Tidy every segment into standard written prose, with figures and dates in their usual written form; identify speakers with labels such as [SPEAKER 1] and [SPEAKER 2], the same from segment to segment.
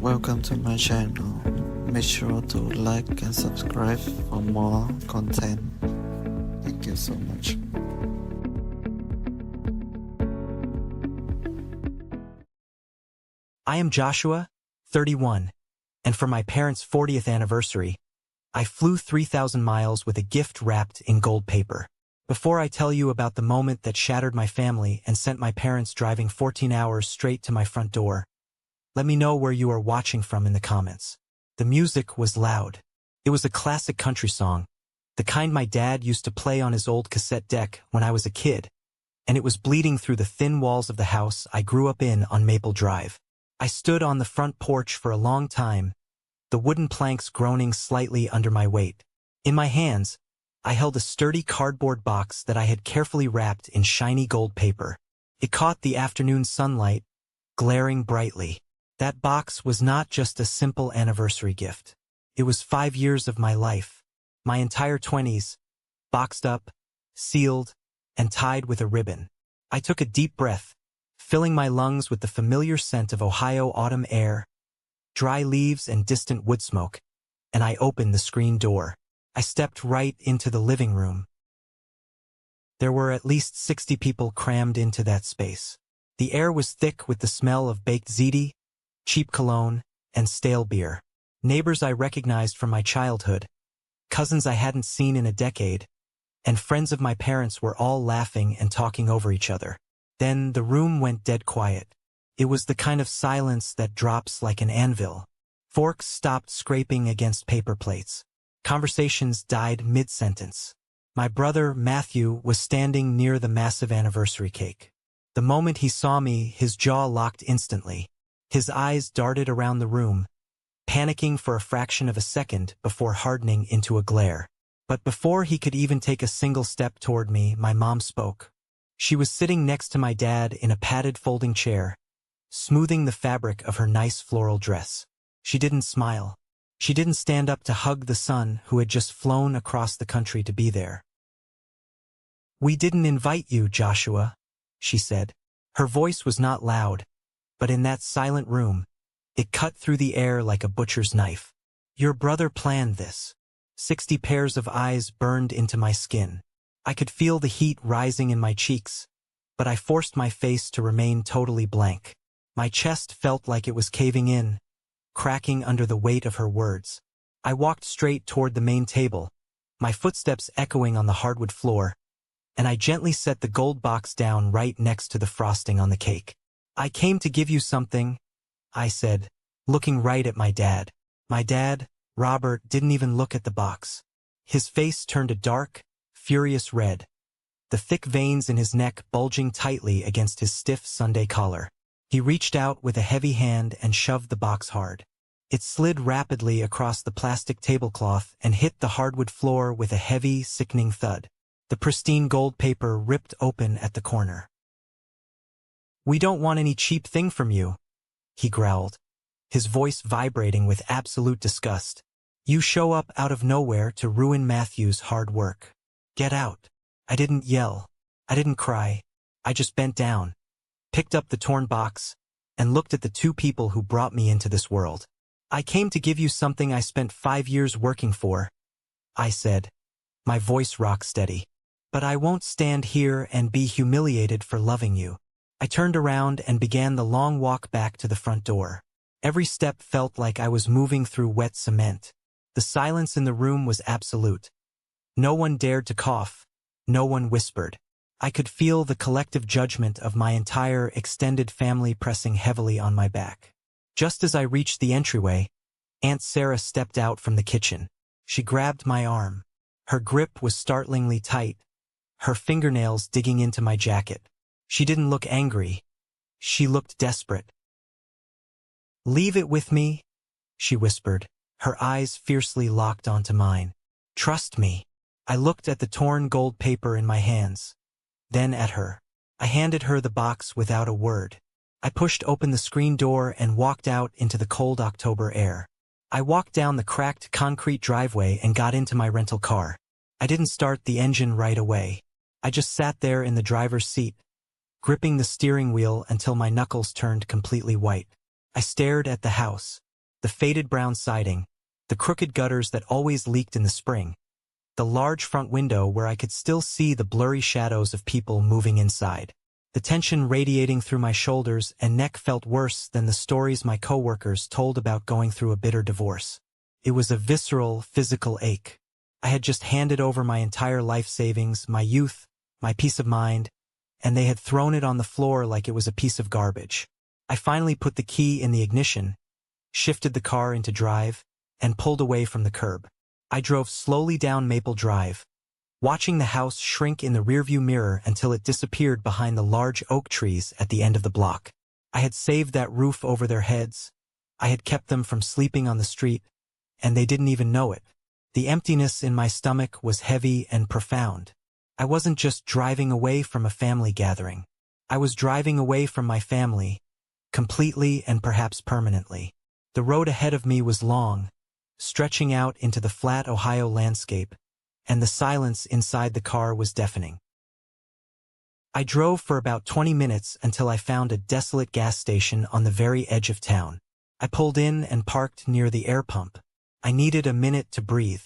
[SPEAKER 1] Welcome to my channel. Make sure to like and subscribe for more content. Thank you so much.
[SPEAKER 2] I am Joshua, 31, and for my parents' 40th anniversary, I flew 3,000 miles with a gift wrapped in gold paper. Before I tell you about the moment that shattered my family and sent my parents driving 14 hours straight to my front door, let me know where you are watching from in the comments. The music was loud. It was a classic country song, the kind my dad used to play on his old cassette deck when I was a kid, and it was bleeding through the thin walls of the house I grew up in on Maple Drive. I stood on the front porch for a long time, the wooden planks groaning slightly under my weight. In my hands, I held a sturdy cardboard box that I had carefully wrapped in shiny gold paper. It caught the afternoon sunlight, glaring brightly. That box was not just a simple anniversary gift. It was 5 years of my life, my entire 20s, boxed up, sealed, and tied with a ribbon. I took a deep breath, filling my lungs with the familiar scent of Ohio autumn air, dry leaves and distant wood smoke, and I opened the screen door. I stepped right into the living room. There were at least 60 people crammed into that space. The air was thick with the smell of baked ziti, cheap cologne, and stale beer. Neighbors I recognized from my childhood, cousins I hadn't seen in a decade, and friends of my parents were all laughing and talking over each other. Then the room went dead quiet. It was the kind of silence that drops like an anvil. Forks stopped scraping against paper plates. Conversations died mid-sentence. My brother, Matthew, was standing near the massive anniversary cake. The moment he saw me, his jaw locked instantly. His eyes darted around the room, panicking for a fraction of a second before hardening into a glare. But before he could even take a single step toward me, my mom spoke. She was sitting next to my dad in a padded folding chair, smoothing the fabric of her nice floral dress. She didn't smile. She didn't stand up to hug the son who had just flown across the country to be there. "We didn't invite you, Joshua," she said. Her voice was not loud, but in that silent room, it cut through the air like a butcher's knife. "Your brother planned this." 60 pairs of eyes burned into my skin. I could feel the heat rising in my cheeks, but I forced my face to remain totally blank. My chest felt like it was caving in, cracking under the weight of her words. I walked straight toward the main table, my footsteps echoing on the hardwood floor, and I gently set the gold box down right next to the frosting on the cake. "I came to give you something," I said, looking right at my dad. My dad, Robert, didn't even look at the box. His face turned a dark, furious red, the thick veins in his neck bulging tightly against his stiff Sunday collar. He reached out with a heavy hand and shoved the box hard. It slid rapidly across the plastic tablecloth and hit the hardwood floor with a heavy, sickening thud. The pristine gold paper ripped open at the corner. "We don't want any cheap thing from you," he growled, his voice vibrating with absolute disgust. "You show up out of nowhere to ruin Matthew's hard work. Get out." I didn't yell. I didn't cry. I just bent down, picked up the torn box, and looked at the two people who brought me into this world. "I came to give you something I spent 5 years working for," I said, my voice rock steady. "But I won't stand here and be humiliated for loving you." I turned around and began the long walk back to the front door. Every step felt like I was moving through wet cement. The silence in the room was absolute. No one dared to cough. No one whispered. I could feel the collective judgment of my entire extended family pressing heavily on my back. Just as I reached the entryway, Aunt Sarah stepped out from the kitchen. She grabbed my arm. Her grip was startlingly tight, her fingernails digging into my jacket. She didn't look angry. She looked desperate. "Leave it with me," she whispered, her eyes fiercely locked onto mine. "Trust me." I looked at the torn gold paper in my hands, then at her. I handed her the box without a word. I pushed open the screen door and walked out into the cold October air. I walked down the cracked concrete driveway and got into my rental car. I didn't start the engine right away. I just sat there in the driver's seat, gripping the steering wheel until my knuckles turned completely white. I stared at the house. the faded brown siding, the crooked gutters that always leaked in the spring, the large front window where I could still see the blurry shadows of people moving inside. The tension radiating through my shoulders and neck felt worse than the stories my coworkers told about going through a bitter divorce. It was a visceral, physical ache. I had just handed over my entire life savings, my youth, my peace of mind, and they had thrown it on the floor like it was a piece of garbage. I finally put the key in the ignition, shifted the car into drive, and pulled away from the curb. I drove slowly down Maple Drive, watching the house shrink in the rearview mirror until it disappeared behind the large oak trees at the end of the block. I had saved that roof over their heads. I had kept them from sleeping on the street, and they didn't even know it. The emptiness in my stomach was heavy and profound. I wasn't just driving away from a family gathering. I was driving away from my family, completely and perhaps permanently. The road ahead of me was long, stretching out into the flat Ohio landscape, and the silence inside the car was deafening. I drove for about 20 minutes until I found a desolate gas station on the very edge of town. I pulled in and parked near the air pump. I needed a minute to breathe.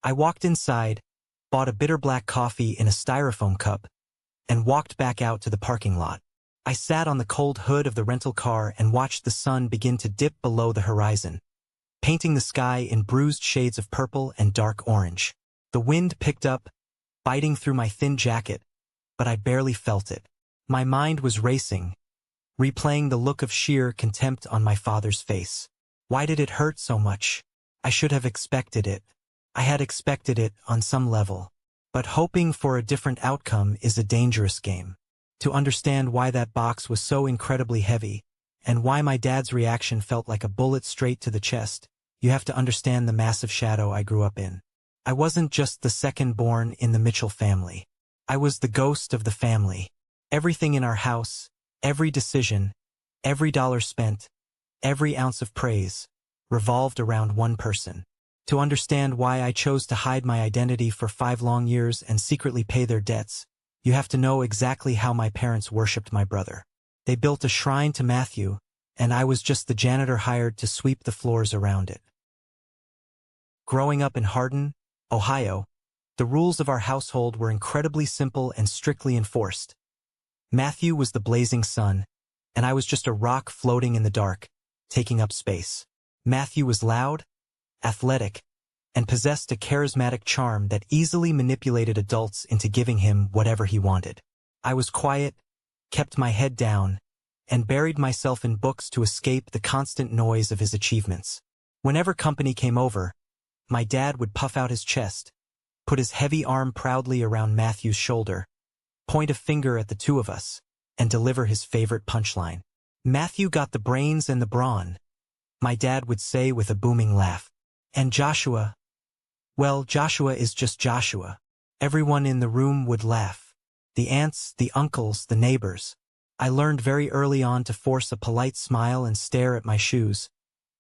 [SPEAKER 2] I walked inside, bought a bitter black coffee in a styrofoam cup, and walked back out to the parking lot. I sat on the cold hood of the rental car and watched the sun begin to dip below the horizon, painting the sky in bruised shades of purple and dark orange. The wind picked up, biting through my thin jacket, but I barely felt it. My mind was racing, replaying the look of sheer contempt on my father's face. Why did it hurt so much? I should have expected it. I had expected it on some level. But hoping for a different outcome is a dangerous game. To understand why that box was so incredibly heavy, and why my dad's reaction felt like a bullet straight to the chest, you have to understand the massive shadow I grew up in. I wasn't just the second born in the Mitchell family. I was the ghost of the family. Everything in our house, every decision, every dollar spent, every ounce of praise, revolved around one person. To understand why I chose to hide my identity for 5 long years and secretly pay their debts, you have to know exactly how my parents worshipped my brother. They built a shrine to Matthew, and I was just the janitor hired to sweep the floors around it. Growing up in Hardin, Ohio, the rules of our household were incredibly simple and strictly enforced. Matthew was the blazing sun, and I was just a rock floating in the dark, taking up space. Matthew was loud, athletic, and possessed a charismatic charm that easily manipulated adults into giving him whatever he wanted. I was quiet, kept my head down, and buried myself in books to escape the constant noise of his achievements. Whenever company came over, my dad would puff out his chest, put his heavy arm proudly around Matthew's shoulder, point a finger at the two of us, and deliver his favorite punchline. "Matthew got the brains and the brawn," my dad would say with a booming laugh. "And Joshua, well, Joshua is just Joshua." Everyone in the room would laugh. The aunts, the uncles, the neighbors. I learned very early on to force a polite smile and stare at my shoes,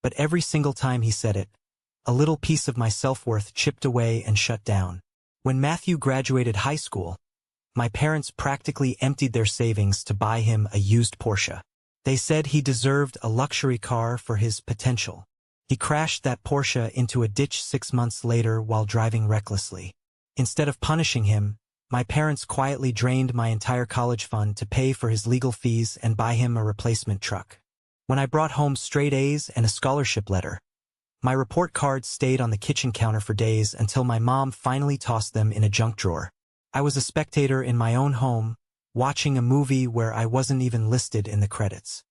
[SPEAKER 2] but every single time he said it, a little piece of my self-worth chipped away and shut down. When Matthew graduated high school, my parents practically emptied their savings to buy him a used Porsche. They said he deserved a luxury car for his potential. He crashed that Porsche into a ditch 6 months later while driving recklessly. Instead of punishing him, my parents quietly drained my entire college fund to pay for his legal fees and buy him a replacement truck. When I brought home straight A's and a scholarship letter, my report cards stayed on the kitchen counter for days until my mom finally tossed them in a junk drawer. I was a spectator in my own home, watching a movie where I wasn't even listed in the credits.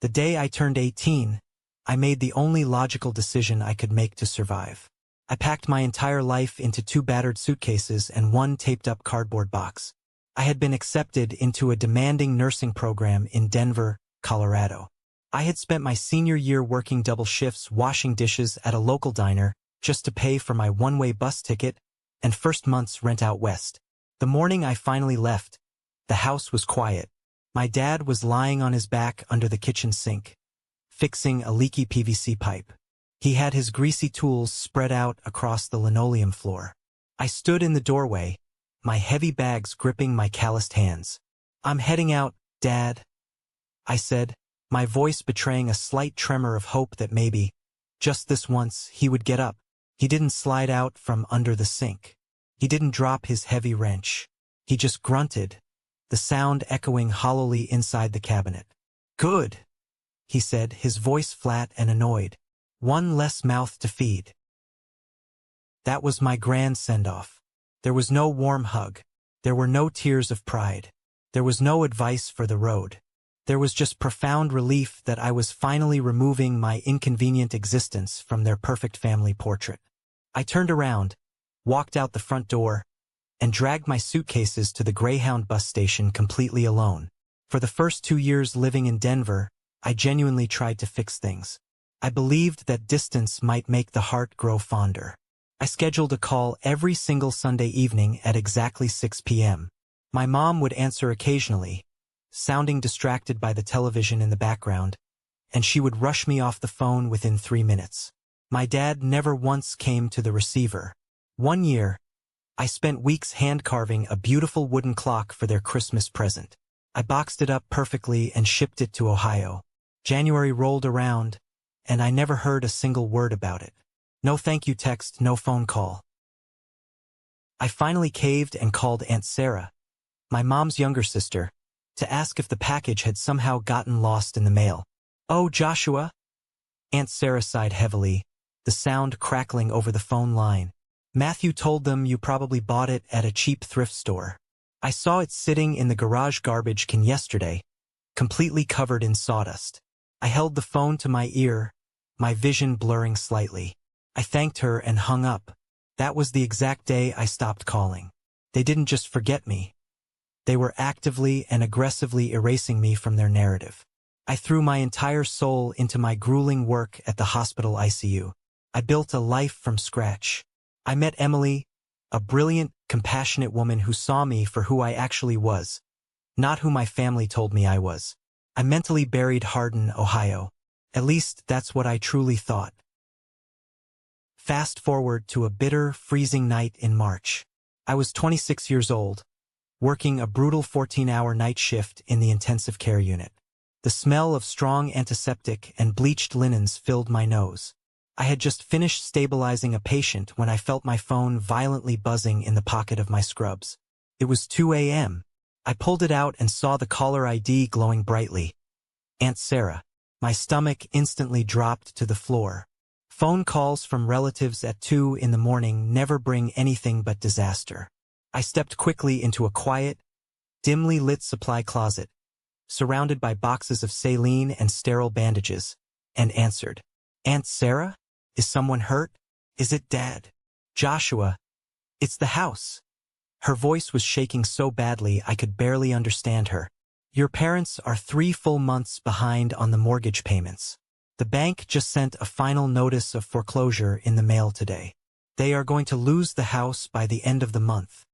[SPEAKER 2] The day I turned 18, I made the only logical decision I could make to survive. I packed my entire life into 2 battered suitcases and 1 taped-up cardboard box. I had been accepted into a demanding nursing program in Denver, Colorado. I had spent my senior year working double shifts washing dishes at a local diner just to pay for my one-way bus ticket and first month's rent out west. The morning I finally left, the house was quiet. My dad was lying on his back under the kitchen sink, fixing a leaky PVC pipe. He had his greasy tools spread out across the linoleum floor. I stood in the doorway, my heavy bags gripping my calloused hands. "I'm heading out, Dad," I said, my voice betraying a slight tremor of hope that maybe, just this once, he would get up. He didn't slide out from under the sink. He didn't drop his heavy wrench. He just grunted, the sound echoing hollowly inside the cabinet. "Good," he said, his voice flat and annoyed. "One less mouth to feed." That was my grand send-off. There was no warm hug. There were no tears of pride. There was no advice for the road. There was just profound relief that I was finally removing my inconvenient existence from their perfect family portrait. I turned around, walked out the front door, and dragged my suitcases to the Greyhound bus station completely alone. For the first 2 years living in Denver, I genuinely tried to fix things. I believed that distance might make the heart grow fonder. I scheduled a call every single Sunday evening at exactly 6 p.m. My mom would answer occasionally, sounding distracted by the television in the background, and she would rush me off the phone within 3 minutes. My dad never once came to the receiver. One year, I spent weeks hand-carving a beautiful wooden clock for their Christmas present. I boxed it up perfectly and shipped it to Ohio. January rolled around, and I never heard a single word about it. No thank you text, no phone call. I finally caved and called Aunt Sarah, my mom's younger sister, to ask if the package had somehow gotten lost in the mail. "Oh, Joshua?" Aunt Sarah sighed heavily, the sound crackling over the phone line. "Matthew told them you probably bought it at a cheap thrift store. I saw it sitting in the garage garbage can yesterday, completely covered in sawdust." I held the phone to my ear, my vision blurring slightly. I thanked her and hung up. That was the exact day I stopped calling. They didn't just forget me. They were actively and aggressively erasing me from their narrative. I threw my entire soul into my grueling work at the hospital ICU. I built a life from scratch. I met Emily, a brilliant, compassionate woman who saw me for who I actually was, not who my family told me I was. I mentally buried Hardin, Ohio. At least that's what I truly thought. Fast forward to a bitter, freezing night in March. I was 26 years old, working a brutal 14-hour night shift in the intensive care unit. The smell of strong antiseptic and bleached linens filled my nose. I had just finished stabilizing a patient when I felt my phone violently buzzing in the pocket of my scrubs. It was 2 a.m. I pulled it out and saw the caller ID glowing brightly. Aunt Sarah. My stomach instantly dropped to the floor. Phone calls from relatives at 2 in the morning never bring anything but disaster. I stepped quickly into a quiet, dimly lit supply closet, surrounded by boxes of saline and sterile bandages, and answered. "Aunt Sarah? Is someone hurt? Is it Dad?" "Joshua, it's the house." Her voice was shaking so badly I could barely understand her. "Your parents are 3 full months behind on the mortgage payments. The bank just sent a final notice of foreclosure in the mail today. They are going to lose the house by the end of the month."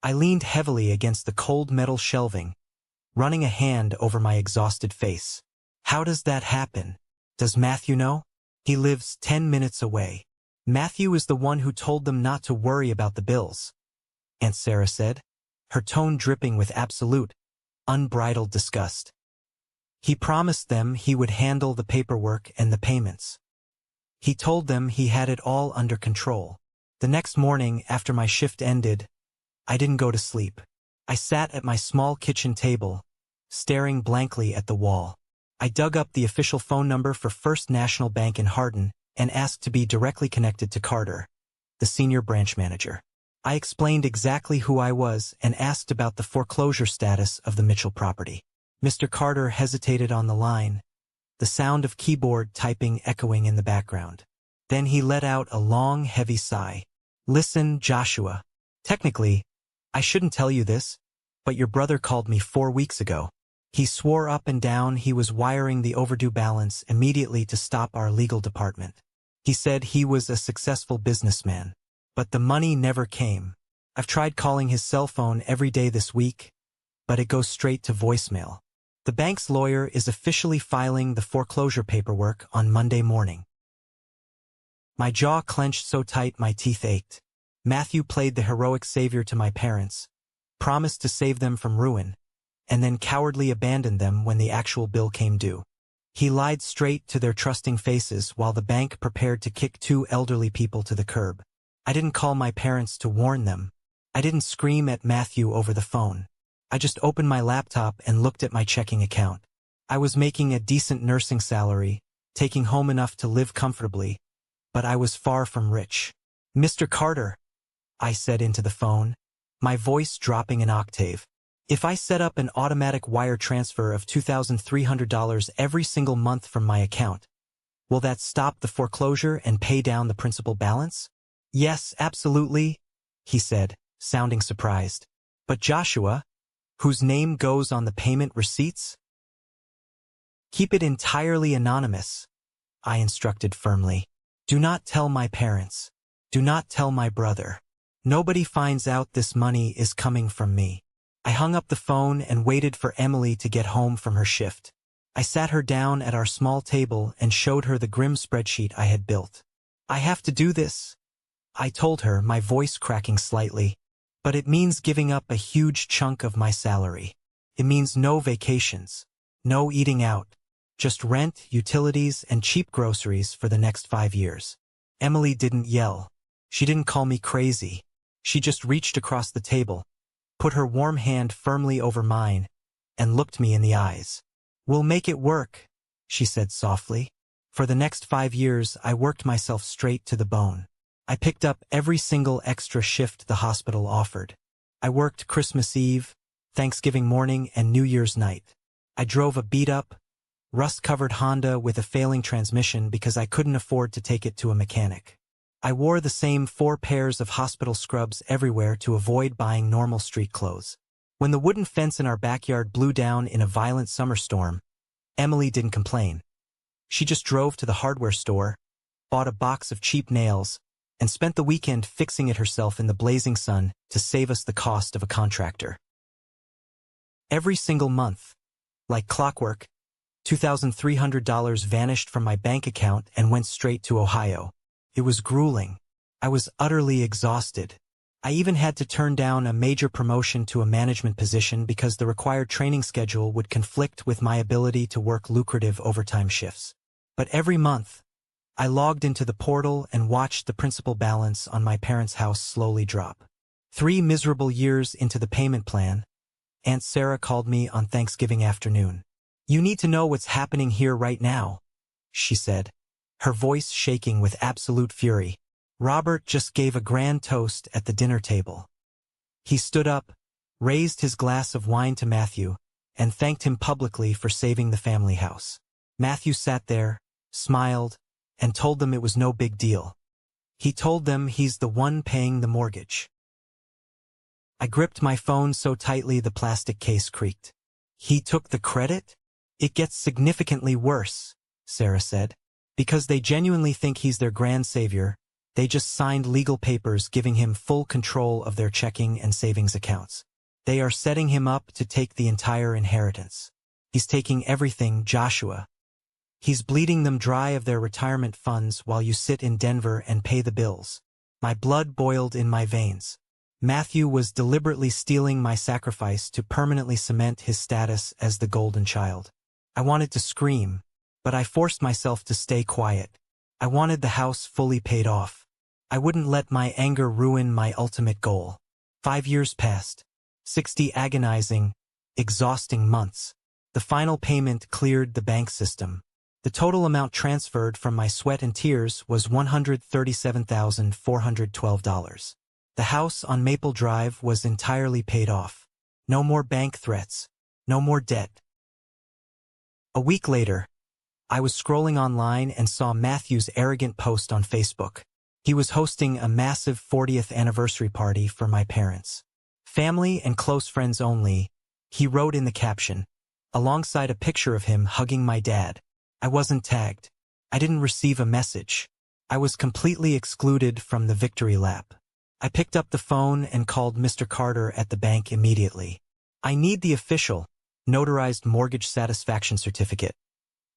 [SPEAKER 2] I leaned heavily against the cold metal shelving, running a hand over my exhausted face. "How does that happen? Does Matthew know?" "He lives 10 minutes away. Matthew is the one who told them not to worry about the bills," Aunt Sarah said, her tone dripping with absolute, unbridled disgust. "He promised them he would handle the paperwork and the payments. He told them he had it all under control." The next morning, after my shift ended, I didn't go to sleep. I sat at my small kitchen table, staring blankly at the wall. I dug up the official phone number for First National Bank in Hardin and asked to be directly connected to Carter, the senior branch manager. I explained exactly who I was and asked about the foreclosure status of the Mitchell property. Mr. Carter hesitated on the line, the sound of keyboard typing echoing in the background. Then he let out a long, heavy sigh. "Listen, Joshua. Technically, I shouldn't tell you this, but your brother called me 4 weeks ago. He swore up and down he was wiring the overdue balance immediately to stop our legal department. He said he was a successful businessman, but the money never came. I've tried calling his cell phone every day this week, but it goes straight to voicemail. The bank's lawyer is officially filing the foreclosure paperwork on Monday morning." My jaw clenched so tight my teeth ached. Matthew played the heroic savior to my parents, promised to save them from ruin, and then cowardly abandoned them when the actual bill came due. He lied straight to their trusting faces while the bank prepared to kick two elderly people to the curb. I didn't call my parents to warn them. I didn't scream at Matthew over the phone. I just opened my laptop and looked at my checking account. I was making a decent nursing salary, taking home enough to live comfortably, but I was far from rich. "Mr. Carter," I said into the phone, my voice dropping an octave. "If I set up an automatic wire transfer of $2,300 every single month from my account, will that stop the foreclosure and pay down the principal balance?" "Yes, absolutely," he said, sounding surprised. "But Joshua, whose name goes on the payment receipts?" "Keep it entirely anonymous," I instructed firmly. "Do not tell my parents. Do not tell my brother. Nobody finds out this money is coming from me." I hung up the phone and waited for Emily to get home from her shift. I sat her down at our small table and showed her the grim spreadsheet I had built. "I have to do this," I told her, my voice cracking slightly. "But it means giving up a huge chunk of my salary. It means no vacations, no eating out, just rent, utilities, and cheap groceries for the next 5 years." Emily didn't yell. She didn't call me crazy. She just reached across the table, put her warm hand firmly over mine, and looked me in the eyes. "We'll make it work," she said softly. For the next 5 years, I worked myself straight to the bone. I picked up every single extra shift the hospital offered. I worked Christmas Eve, Thanksgiving morning, and New Year's night. I drove a beat-up, rust-covered Honda with a failing transmission because I couldn't afford to take it to a mechanic. I wore the same 4 pairs of hospital scrubs everywhere to avoid buying normal street clothes. When the wooden fence in our backyard blew down in a violent summer storm, Emily didn't complain. She just drove to the hardware store, bought a box of cheap nails, and spent the weekend fixing it herself in the blazing sun to save us the cost of a contractor. Every single month, like clockwork, $2,300 vanished from my bank account and went straight to Ohio. It was grueling. I was utterly exhausted. I even had to turn down a major promotion to a management position because the required training schedule would conflict with my ability to work lucrative overtime shifts. But every month, I logged into the portal and watched the principal balance on my parents' house slowly drop. 3 miserable years into the payment plan, Aunt Sarah called me on Thanksgiving afternoon. "You need to know what's happening here right now," she said, her voice shaking with absolute fury. "Robert just gave a grand toast at the dinner table." He stood up, raised his glass of wine to Matthew, and thanked him publicly for saving the family house. Matthew sat there, smiled, and told them it was no big deal. He told them he's the one paying the mortgage. I gripped my phone so tightly the plastic case creaked. "He took the credit?" "It gets significantly worse," Sarah said. "Because they genuinely think he's their grand savior, they just signed legal papers giving him full control of their checking and savings accounts. They are setting him up to take the entire inheritance. He's taking everything, Joshua. He's bleeding them dry of their retirement funds while you sit in Denver and pay the bills." My blood boiled in my veins. Matthew was deliberately stealing my sacrifice to permanently cement his status as the golden child. I wanted to scream, but I forced myself to stay quiet. I wanted the house fully paid off. I wouldn't let my anger ruin my ultimate goal. 5 years passed. 60 agonizing, exhausting months. The final payment cleared the bank system. The total amount transferred from my sweat and tears was $137,412. The house on Maple Drive was entirely paid off. No more bank threats. No more debt. A week later, I was scrolling online and saw Matthew's arrogant post on Facebook. He was hosting a massive 40th anniversary party for my parents. "Family and close friends only," he wrote in the caption, alongside a picture of him hugging my dad. I wasn't tagged. I didn't receive a message. I was completely excluded from the victory lap. I picked up the phone and called Mr. Carter at the bank immediately. "I need the official, notarized mortgage satisfaction certificate,"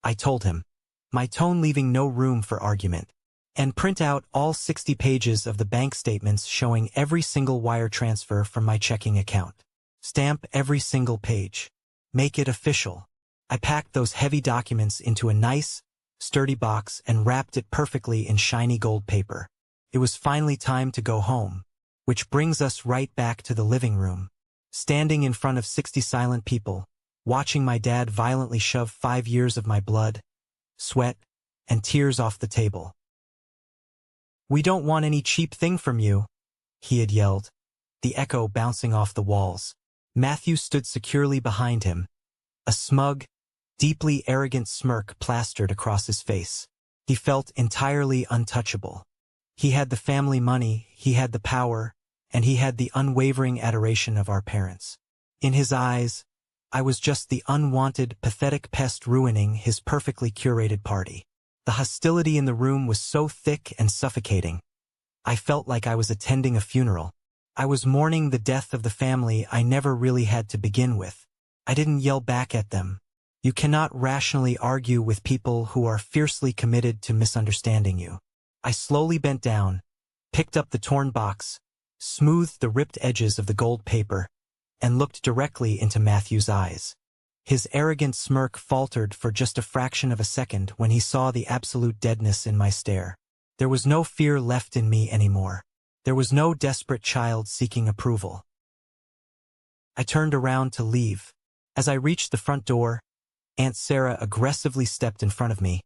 [SPEAKER 2] I told him, my tone leaving no room for argument. "And print out all 60 pages of the bank statements showing every single wire transfer from my checking account. Stamp every single page." Make it official. I packed those heavy documents into a nice, sturdy box and wrapped it perfectly in shiny gold paper. It was finally time to go home, which brings us right back to the living room. Standing in front of 60 silent people, watching my dad violently shove 5 years of my blood, sweat, and tears off the table. "We don't want any cheap thing from you," he had yelled, the echo bouncing off the walls. Matthew stood securely behind him, a smug, deeply arrogant smirk plastered across his face. He felt entirely untouchable. He had the family money, he had the power, and he had the unwavering adoration of our parents. In his eyes, I was just the unwanted, pathetic pest ruining his perfectly curated party. The hostility in the room was so thick and suffocating. I felt like I was attending a funeral. I was mourning the death of the family I never really had to begin with. I didn't yell back at them. You cannot rationally argue with people who are fiercely committed to misunderstanding you. I slowly bent down, picked up the torn box, smoothed the ripped edges of the gold paper, and looked directly into Matthew's eyes. His arrogant smirk faltered for just a fraction of a second when he saw the absolute deadness in my stare. There was no fear left in me anymore. There was no desperate child seeking approval. I turned around to leave. As I reached the front door, Aunt Sarah aggressively stepped in front of me,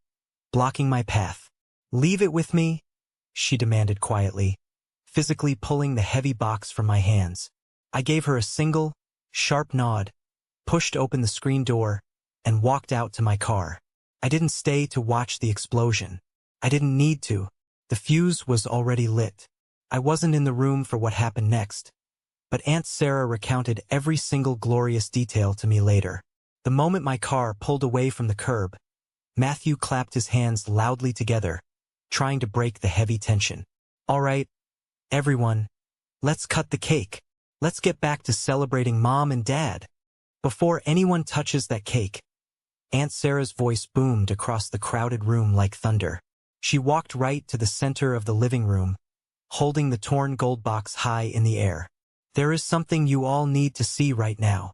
[SPEAKER 2] blocking my path. "Leave it with me," she demanded quietly, physically pulling the heavy box from my hands. I gave her a single, sharp nod, pushed open the screen door, and walked out to my car. I didn't stay to watch the explosion. I didn't need to. The fuse was already lit. I wasn't in the room for what happened next, but Aunt Sarah recounted every single glorious detail to me later. The moment my car pulled away from the curb, Matthew clapped his hands loudly together, trying to break the heavy tension. "All right, everyone, let's cut the cake. Let's get back to celebrating Mom and Dad." Before anyone touches that cake, Aunt Sarah's voice boomed across the crowded room like thunder. She walked right to the center of the living room, holding the torn gold box high in the air. "There is something you all need to see right now."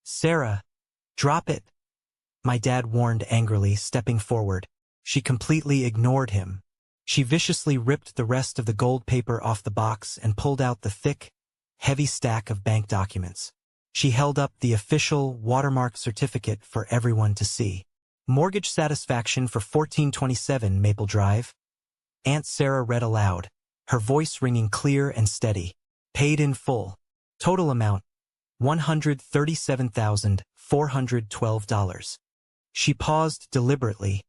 [SPEAKER 2] "Sarah, drop it," my dad warned angrily, stepping forward. She completely ignored him. She viciously ripped the rest of the gold paper off the box and pulled out the thick, heavy stack of bank documents. She held up the official watermark certificate for everyone to see. "Mortgage satisfaction for 1427 Maple Drive," Aunt Sarah read aloud, her voice ringing clear and steady. "Paid in full. Total amount, $137,412. She paused deliberately,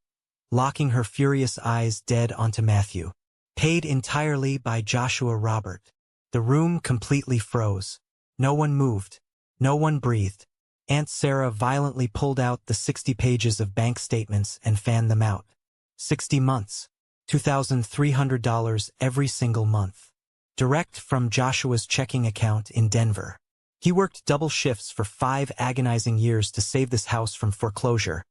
[SPEAKER 2] locking her furious eyes dead onto Matthew. "Paid entirely by Joshua Robert." The room completely froze. No one moved. No one breathed. Aunt Sarah violently pulled out the 60 pages of bank statements and fanned them out. 60 months. $2,300 every single month. Direct from Joshua's checking account in Denver. He worked double shifts for 5 agonizing years to save this house from foreclosure,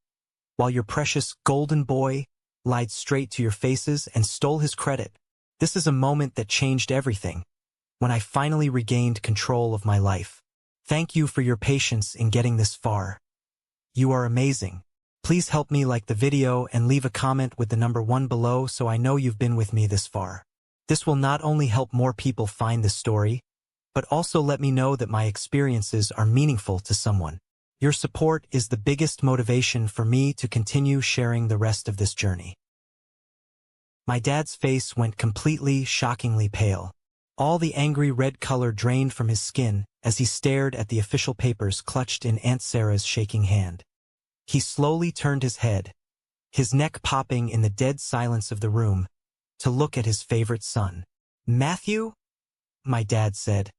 [SPEAKER 2] while your precious golden boy lied straight to your faces and stole his credit. This is a moment that changed everything, when I finally regained control of my life. Thank you for your patience in getting this far. You are amazing. Please help me like the video and leave a comment with the number 1 below so I know you've been with me this far. This will not only help more people find this story, but also let me know that my experiences are meaningful to someone. Your support is the biggest motivation for me to continue sharing the rest of this journey. My dad's face went completely, shockingly pale. All the angry red color drained from his skin as he stared at the official papers clutched in Aunt Sarah's shaking hand. He slowly turned his head, his neck popping in the dead silence of the room, to look at his favorite son. "Matthew?" my dad said,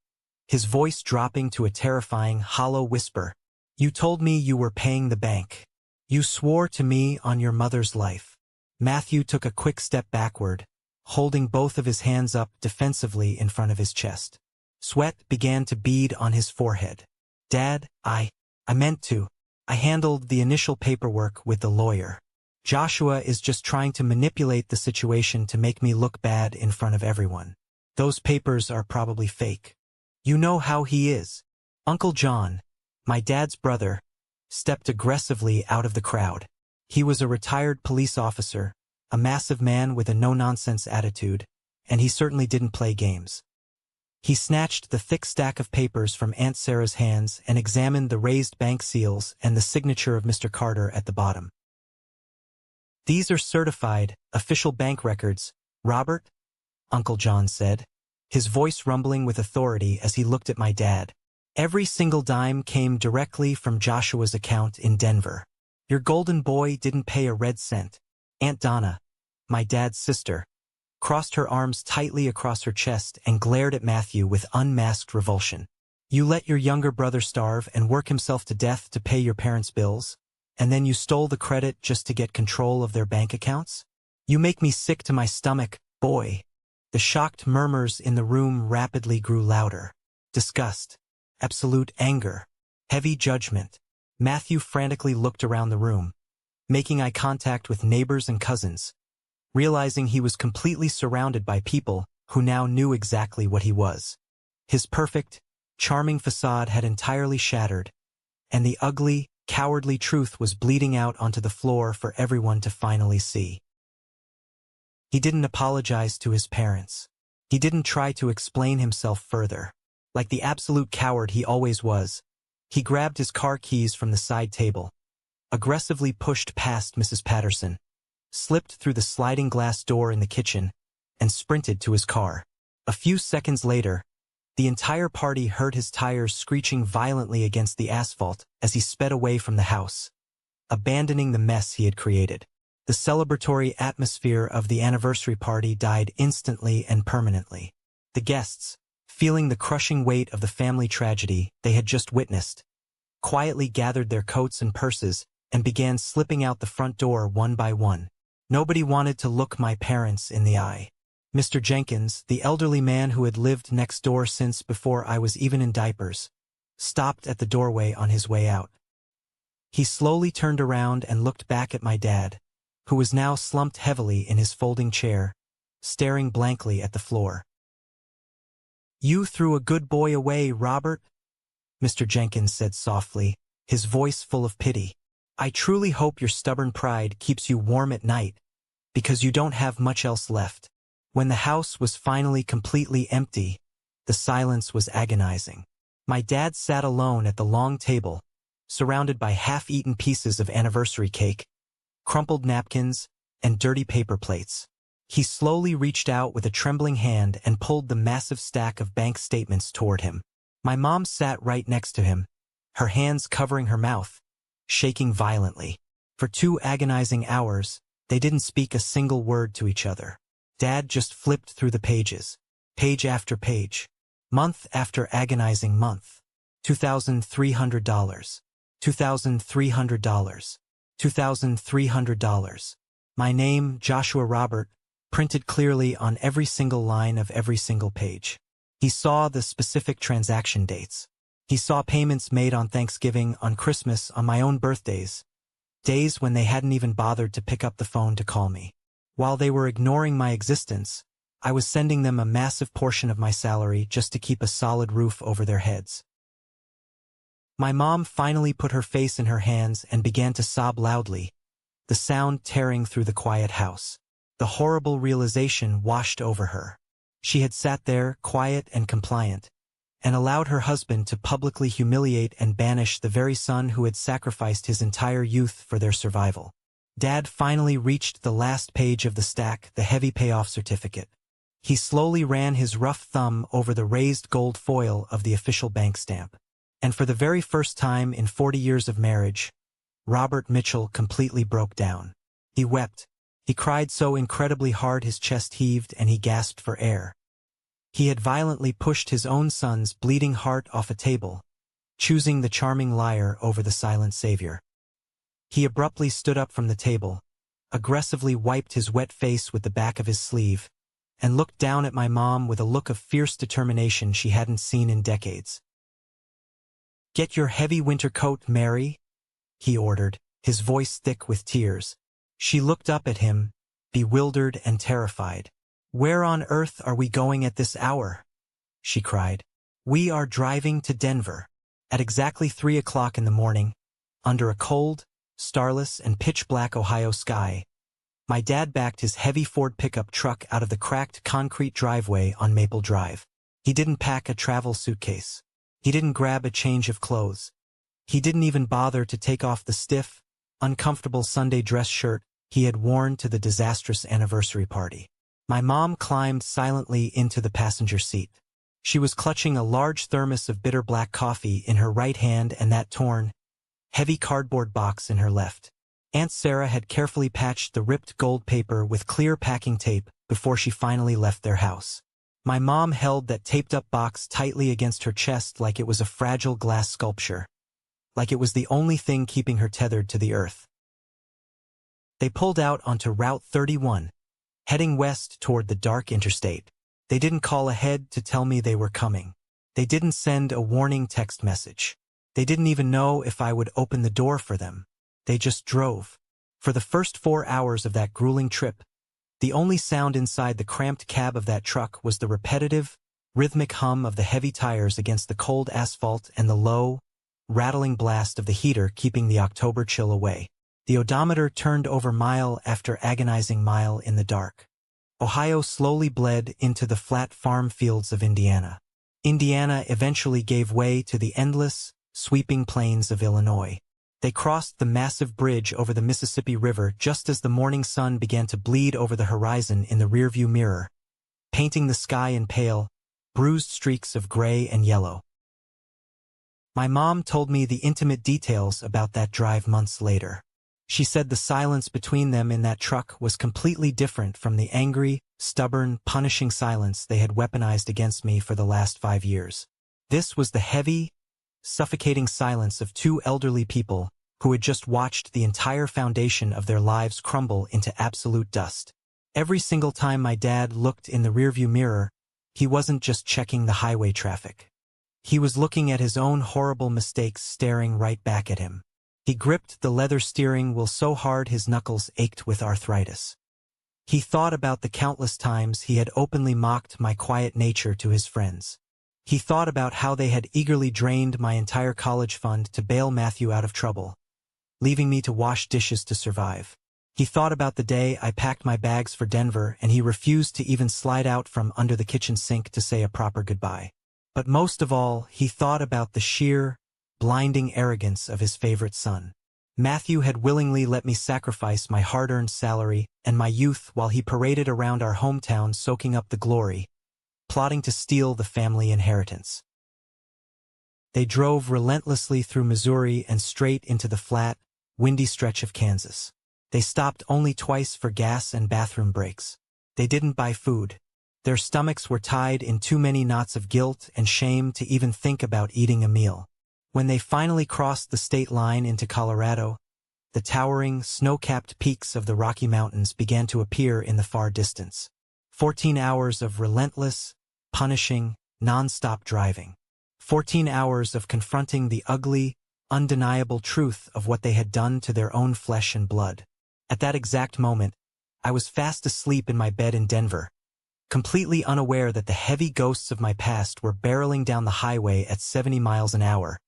[SPEAKER 2] his voice dropping to a terrifying, hollow whisper. "You told me you were paying the bank. You swore to me on your mother's life." Matthew took a quick step backward, holding both of his hands up defensively in front of his chest. Sweat began to bead on his forehead. "Dad, I meant to. I handled the initial paperwork with the lawyer. Joshua is just trying to manipulate the situation to make me look bad in front of everyone. Those papers are probably fake. You know how he is. Uncle John, my dad's brother, stepped aggressively out of the crowd. He was a retired police officer, a massive man with a no-nonsense attitude, and he certainly didn't play games. He snatched the thick stack of papers from Aunt Sarah's hands and examined the raised bank seals and the signature of Mr. Carter at the bottom. "These are certified, official bank records, Robert," Uncle John said, his voice rumbling with authority as he looked at my dad. "Every single dime came directly from Joshua's account in Denver. Your golden boy didn't pay a red cent." Aunt Donna, my dad's sister, crossed her arms tightly across her chest and glared at Matthew with unmasked revulsion. "You let your younger brother starve and work himself to death to pay your parents' bills, and then you stole the credit just to get control of their bank accounts? You make me sick to my stomach, boy." The shocked murmurs in the room rapidly grew louder. Disgust, absolute anger, heavy judgment. Matthew frantically looked around the room, making eye contact with neighbors and cousins, realizing he was completely surrounded by people who now knew exactly what he was. His perfect, charming facade had entirely shattered, and the ugly, cowardly truth was bleeding out onto the floor for everyone to finally see. He didn't apologize to his parents. He didn't try to explain himself further. Like the absolute coward he always was, he grabbed his car keys from the side table, aggressively pushed past Mrs. Patterson, slipped through the sliding glass door in the kitchen, and sprinted to his car. A few seconds later, the entire party heard his tires screeching violently against the asphalt as he sped away from the house, abandoning the mess he had created. The celebratory atmosphere of the anniversary party died instantly and permanently. The guests, feeling the crushing weight of the family tragedy they had just witnessed, quietly gathered their coats and purses and began slipping out the front door one by one. Nobody wanted to look my parents in the eye. Mr. Jenkins, the elderly man who had lived next door since before I was even in diapers, stopped at the doorway on his way out. He slowly turned around and looked back at my dad, who was now slumped heavily in his folding chair, staring blankly at the floor. "You threw a good boy away, Robert," Mr. Jenkins said softly, his voice full of pity. "I truly hope your stubborn pride keeps you warm at night, because you don't have much else left." When the house was finally completely empty, the silence was agonizing. My dad sat alone at the long table, surrounded by half-eaten pieces of anniversary cake, crumpled napkins, and dirty paper plates. He slowly reached out with a trembling hand and pulled the massive stack of bank statements toward him. My mom sat right next to him, her hands covering her mouth, shaking violently. For 2 agonizing hours, they didn't speak a single word to each other. Dad just flipped through the pages, page after page, month after agonizing month. $2,300, $2,300, $2,300. My name, Joshua Robert, printed clearly on every single line of every single page. He saw the specific transaction dates. He saw payments made on Thanksgiving, on Christmas, on my own birthdays, days when they hadn't even bothered to pick up the phone to call me. While they were ignoring my existence, I was sending them a massive portion of my salary just to keep a solid roof over their heads. My mom finally put her face in her hands and began to sob loudly, the sound tearing through the quiet house. The horrible realization washed over her. She had sat there, quiet and compliant, and allowed her husband to publicly humiliate and banish the very son who had sacrificed his entire youth for their survival. Dad finally reached the last page of the stack, the heavy payoff certificate. He slowly ran his rough thumb over the raised gold foil of the official bank stamp. And for the very first time in 40 years of marriage, Robert Mitchell completely broke down. He wept. He cried so incredibly hard his chest heaved and he gasped for air. He had violently pushed his own son's bleeding heart off a table, choosing the charming liar over the silent savior. He abruptly stood up from the table, aggressively wiped his wet face with the back of his sleeve, and looked down at my mom with a look of fierce determination she hadn't seen in decades. "Get your heavy winter coat, Mary," he ordered, his voice thick with tears. She looked up at him, bewildered and terrified. "Where on earth are we going at this hour?" she cried. "We are driving to Denver." At exactly 3 o'clock in the morning, under a cold, starless, and pitch-black Ohio sky, my dad backed his heavy Ford pickup truck out of the cracked concrete driveway on Maple Drive. He didn't pack a travel suitcase. He didn't grab a change of clothes. He didn't even bother to take off the stiff, uncomfortable Sunday dress shirt he had worn to the disastrous anniversary party. My mom climbed silently into the passenger seat. She was clutching a large thermos of bitter black coffee in her right hand and that torn, heavy cardboard box in her left. Aunt Sarah had carefully patched the ripped gold paper with clear packing tape before she finally left their house. My mom held that taped-up box tightly against her chest like it was a fragile glass sculpture, like it was the only thing keeping her tethered to the earth. They pulled out onto Route 31, heading west toward the dark interstate. They didn't call ahead to tell me they were coming. They didn't send a warning text message. They didn't even know if I would open the door for them. They just drove. For the first 4 hours of that grueling trip, the only sound inside the cramped cab of that truck was the repetitive, rhythmic hum of the heavy tires against the cold asphalt and the low, rattling blast of the heater keeping the October chill away. The odometer turned over mile after agonizing mile in the dark. Ohio slowly bled into the flat farm fields of Indiana. Indiana eventually gave way to the endless, sweeping plains of Illinois. They crossed the massive bridge over the Mississippi River just as the morning sun began to bleed over the horizon in the rearview mirror, painting the sky in pale, bruised streaks of gray and yellow. My mom told me the intimate details about that drive months later. She said the silence between them in that truck was completely different from the angry, stubborn, punishing silence they had weaponized against me for the last 5 years. This was the heavy, suffocating silence of two elderly people who had just watched the entire foundation of their lives crumble into absolute dust. Every single time my dad looked in the rearview mirror, he wasn't just checking the highway traffic. He was looking at his own horrible mistakes staring right back at him. He gripped the leather steering wheel so hard his knuckles ached with arthritis. He thought about the countless times he had openly mocked my quiet nature to his friends. He thought about how they had eagerly drained my entire college fund to bail Matthew out of trouble, leaving me to wash dishes to survive. He thought about the day I packed my bags for Denver and he refused to even slide out from under the kitchen sink to say a proper goodbye. But most of all, he thought about the sheer, blinding arrogance of his favorite son. Matthew had willingly let me sacrifice my hard-earned salary and my youth while he paraded around our hometown soaking up the glory, plotting to steal the family inheritance. They drove relentlessly through Missouri and straight into the flat, windy stretch of Kansas. They stopped only twice for gas and bathroom breaks. They didn't buy food. Their stomachs were tied in too many knots of guilt and shame to even think about eating a meal. When they finally crossed the state line into Colorado, the towering, snow-capped peaks of the Rocky Mountains began to appear in the far distance. 14 hours of relentless, punishing, non-stop driving. 14 hours of confronting the ugly, undeniable truth of what they had done to their own flesh and blood. At that exact moment, I was fast asleep in my bed in Denver, completely unaware that the heavy ghosts of my past were barreling down the highway at 70 miles an hour,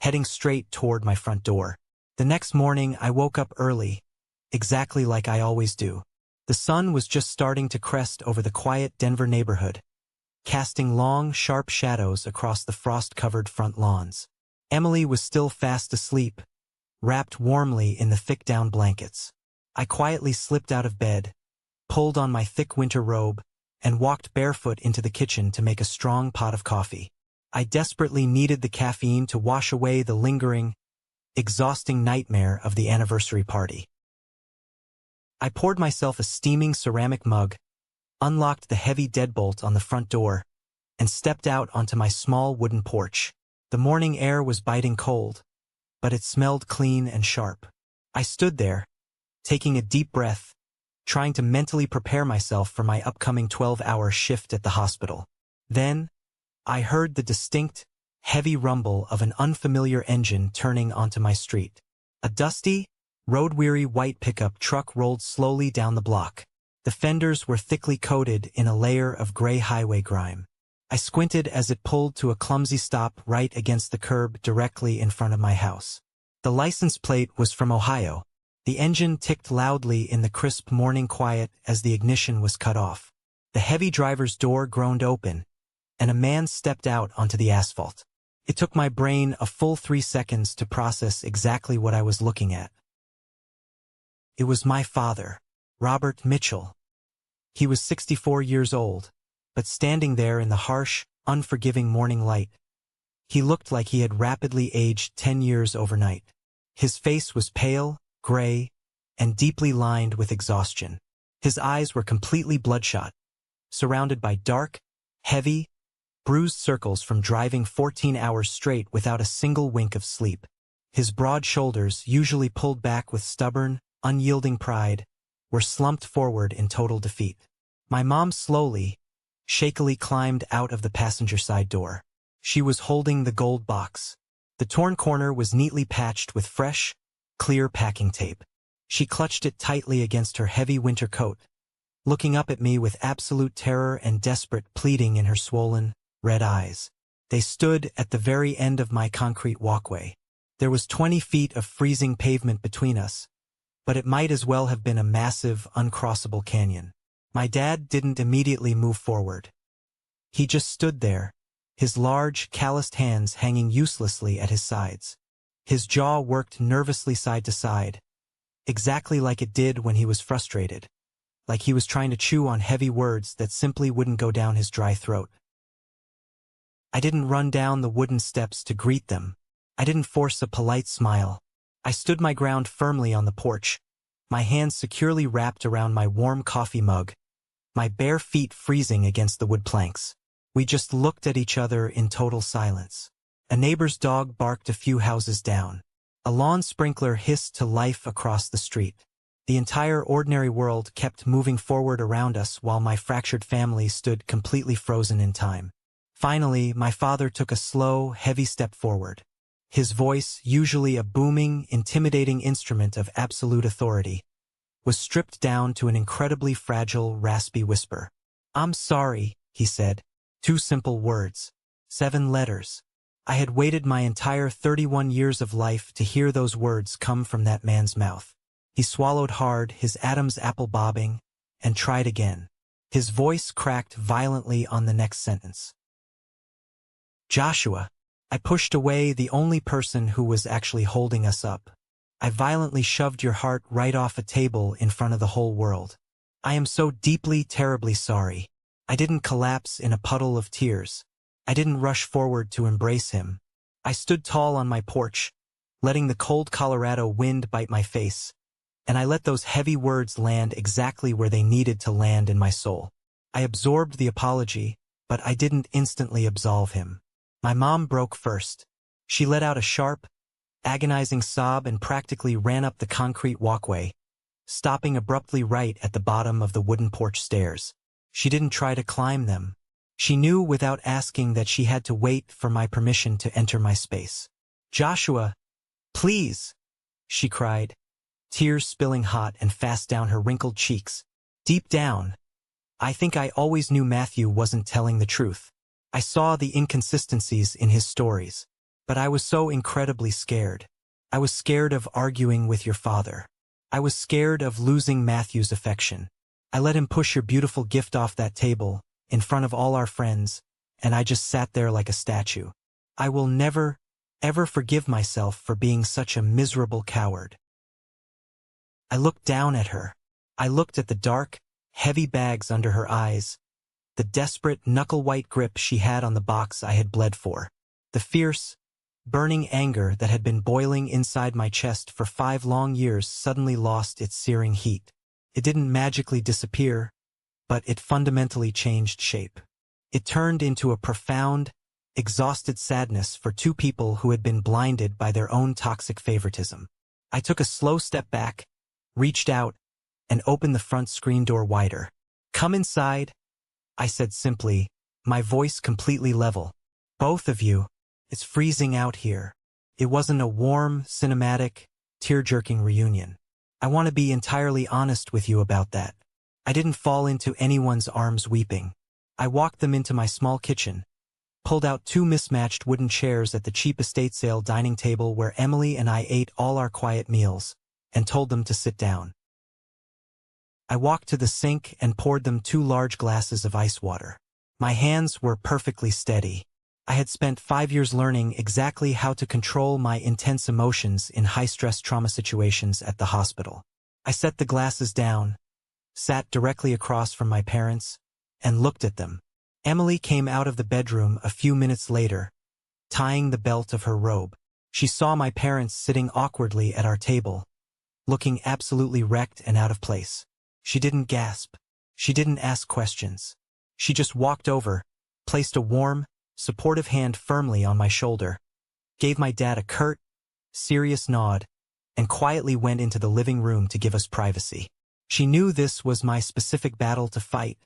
[SPEAKER 2] heading straight toward my front door. The next morning, I woke up early, exactly like I always do. The sun was just starting to crest over the quiet Denver neighborhood, casting long, sharp shadows across the frost-covered front lawns. Emily was still fast asleep, wrapped warmly in the thick down blankets. I quietly slipped out of bed, pulled on my thick winter robe, and walked barefoot into the kitchen to make a strong pot of coffee. I desperately needed the caffeine to wash away the lingering, exhausting nightmare of the anniversary party. I poured myself a steaming ceramic mug, unlocked the heavy deadbolt on the front door, and stepped out onto my small wooden porch. The morning air was biting cold, but it smelled clean and sharp. I stood there, taking a deep breath, trying to mentally prepare myself for my upcoming 12-hour shift at the hospital. Then, I heard the distinct, heavy rumble of an unfamiliar engine turning onto my street. A dusty, road-weary white pickup truck rolled slowly down the block. The fenders were thickly coated in a layer of gray highway grime. I squinted as it pulled to a clumsy stop right against the curb directly in front of my house. The license plate was from Ohio. The engine ticked loudly in the crisp morning quiet as the ignition was cut off. The heavy driver's door groaned open, and a man stepped out onto the asphalt. It took my brain a full 3 seconds to process exactly what I was looking at. It was my father, Robert Mitchell. He was 64 years old, but standing there in the harsh, unforgiving morning light, he looked like he had rapidly aged 10 years overnight. His face was pale, gray, and deeply lined with exhaustion. His eyes were completely bloodshot, surrounded by dark, heavy, bruised circles from driving 14 hours straight without a single wink of sleep. His broad shoulders, usually pulled back with stubborn, unyielding pride, were slumped forward in total defeat. My mom slowly, shakily climbed out of the passenger side door. She was holding the gold box. The torn corner was neatly patched with fresh, clear packing tape. She clutched it tightly against her heavy winter coat, looking up at me with absolute terror and desperate pleading in her swollen, red eyes. They stood at the very end of my concrete walkway. There was 20 feet of freezing pavement between us, but it might as well have been a massive, uncrossable canyon. My dad didn't immediately move forward. He just stood there, his large, calloused hands hanging uselessly at his sides. His jaw worked nervously side to side, exactly like it did when he was frustrated, like he was trying to chew on heavy words that simply wouldn't go down his dry throat. I didn't run down the wooden steps to greet them. I didn't force a polite smile. I stood my ground firmly on the porch, my hands securely wrapped around my warm coffee mug, my bare feet freezing against the wood planks. We just looked at each other in total silence. A neighbor's dog barked a few houses down. A lawn sprinkler hissed to life across the street. The entire ordinary world kept moving forward around us while my fractured family stood completely frozen in time. Finally, my father took a slow, heavy step forward. His voice, usually a booming, intimidating instrument of absolute authority, was stripped down to an incredibly fragile, raspy whisper. "I'm sorry," he said. 2 simple words. 7 letters. I had waited my entire 31 years of life to hear those words come from that man's mouth. He swallowed hard, his Adam's apple bobbing, and tried again. His voice cracked violently on the next sentence. "Joshua." I pushed away the only person who was actually holding us up. I violently shoved your heart right off a table in front of the whole world. I am so deeply, terribly sorry. I didn't collapse in a puddle of tears. I didn't rush forward to embrace him. I stood tall on my porch, letting the cold Colorado wind bite my face, and I let those heavy words land exactly where they needed to land in my soul. I absorbed the apology, but I didn't instantly absolve him. My mom broke first. She let out a sharp, agonizing sob and practically ran up the concrete walkway, stopping abruptly right at the bottom of the wooden porch stairs. She didn't try to climb them. She knew without asking that she had to wait for my permission to enter my space. "Joshua, please," she cried, tears spilling hot and fast down her wrinkled cheeks. Deep down, I think I always knew Matthew wasn't telling the truth. I saw the inconsistencies in his stories, but I was so incredibly scared. I was scared of arguing with your father. I was scared of losing Matthew's affection. I let him push your beautiful gift off that table, in front of all our friends, and I just sat there like a statue. I will never, ever forgive myself for being such a miserable coward. I looked down at her. I looked at the dark, heavy bags under her eyes, the desperate, knuckle-white grip she had on the box I had bled for, the fierce, burning anger that had been boiling inside my chest for 5 long years suddenly lost its searing heat. It didn't magically disappear, but it fundamentally changed shape. It turned into a profound, exhausted sadness for 2 people who had been blinded by their own toxic favoritism. I took a slow step back, reached out, and opened the front screen door wider. "Come inside," I said simply, my voice completely level. "Both of you. It's freezing out here." It wasn't a warm, cinematic, tear-jerking reunion. I want to be entirely honest with you about that. I didn't fall into anyone's arms weeping. I walked them into my small kitchen, pulled out 2 mismatched wooden chairs at the cheap estate sale dining table where Emily and I ate all our quiet meals, and told them to sit down. I walked to the sink and poured them 2 large glasses of ice water. My hands were perfectly steady. I had spent 5 years learning exactly how to control my intense emotions in high-stress trauma situations at the hospital. I set the glasses down, sat directly across from my parents, and looked at them. Emily came out of the bedroom a few minutes later, tying the belt of her robe. She saw my parents sitting awkwardly at our table, looking absolutely wrecked and out of place. She didn't gasp. She didn't ask questions. She just walked over, placed a warm, supportive hand firmly on my shoulder, gave my dad a curt, serious nod, and quietly went into the living room to give us privacy. She knew this was my specific battle to fight,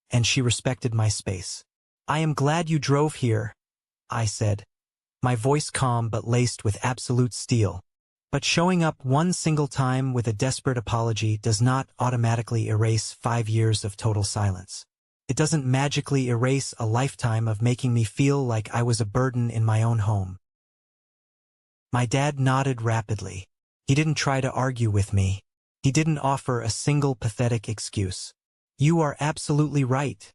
[SPEAKER 2] and she respected my space. "I am glad you drove here," I said, my voice calm but laced with absolute steel. But showing up one single time with a desperate apology does not automatically erase 5 years of total silence. It doesn't magically erase a lifetime of making me feel like I was a burden in my own home. My dad nodded rapidly. He didn't try to argue with me. He didn't offer a single pathetic excuse. "You are absolutely right,"